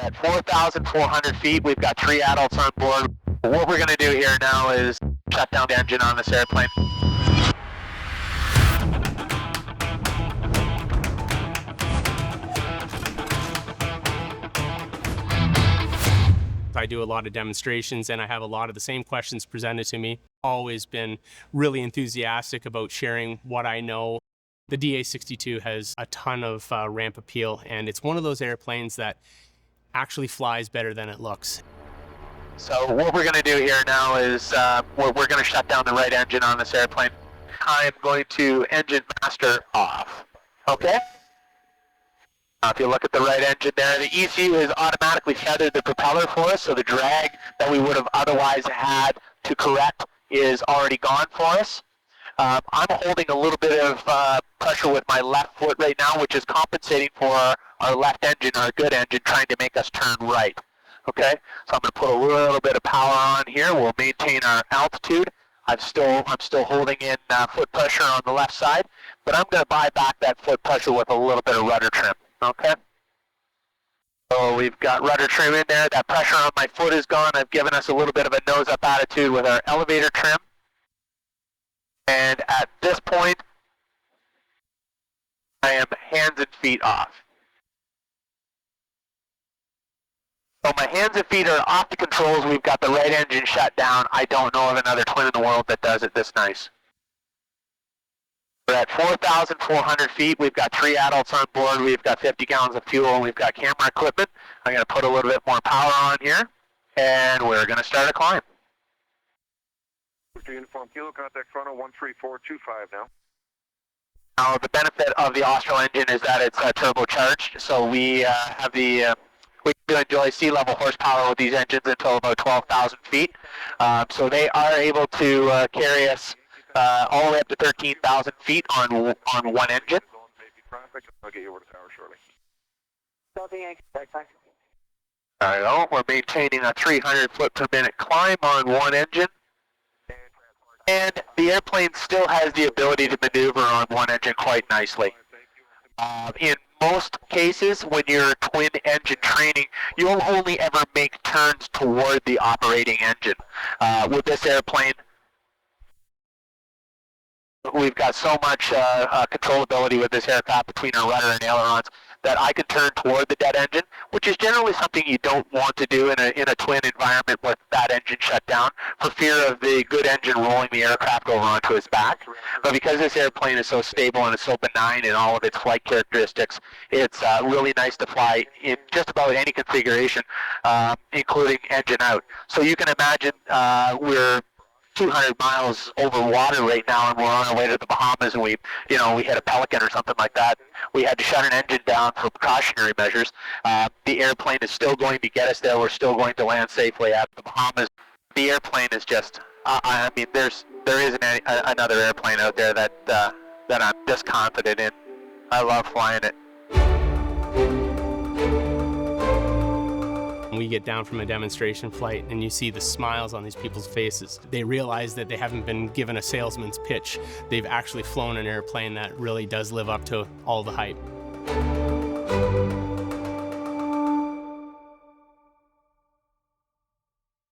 At 4,400 feet, we've got 3 adults on board. What we're going to do here now is shut down the engine on this airplane. I do a lot of demonstrations and I have a lot of the same questions presented to me. Always been really enthusiastic about sharing what I know. The DA62 has a ton of ramp appeal, and it's one of those airplanes that actually flies better than it looks. So what we're going to do here now is we're going to shut down the right engine on this airplane. I'm going to engine master off. Okay? If you look at the right engine there, the ECU has automatically feathered the propeller for us, so the drag that we would have otherwise had to correct is already gone for us. I'm holding a little bit of pressure with my left foot right now, which is compensating for our left engine, our good engine, trying to make us turn right. Okay, so I'm going to put a little bit of power on here. We'll maintain our altitude. I'm still holding in foot pressure on the left side, but I'm going to buy back that foot pressure with a little bit of rudder trim. Okay. So we've got rudder trim in there. That pressure on my foot is gone. I've given us a little bit of a nose-up attitude with our elevator trim. And at this point, I am hands and feet off. So my hands and feet are off the controls. We've got the right engine shut down. I don't know of another twin in the world that does it this nice. We're at 4,400 feet. We've got 3 adults on board. We've got 50 gallons of fuel. We've got camera equipment. I'm going to put a little bit more power on here, and we're going to start a climb. Uniform Kilo, contact frontal 13425 now. Now, the benefit of the Austral engine is that it's turbocharged, so we have the we can enjoy sea level horsepower with these engines until about 12,000 feet. So they are able to carry us all the way up to 13,000 feet on one engine. I'll get you over to tower shortly. There you go. We're maintaining a 300 foot per minute climb on one engine. And the airplane still has the ability to maneuver on one engine quite nicely. In most cases, when you're twin engine training, you'll only ever make turns toward the operating engine. With this airplane, we've got so much controllability with this aircraft between our rudder and ailerons that I can turn toward the dead engine, which is generally something you don't want to do in a twin environment with that engine shut down for fear of the good engine rolling the aircraft over onto its back. But because this airplane is so stable and it's so benign in all of its flight characteristics, it's really nice to fly in just about any configuration, including engine out. So you can imagine we're 200 miles over water right now, and we're on our way to the Bahamas, and we hit a pelican or something like that. We had to shut an engine down for precautionary measures. The airplane is still going to get us there. We're still going to land safely at the Bahamas. The airplane is just, I mean, there isn't another airplane out there that I'm this confident in. I love flying it. We get down from a demonstration flight and you see the smiles on these people's faces. They realize that they haven't been given a salesman's pitch. They've actually flown an airplane that really does live up to all the hype.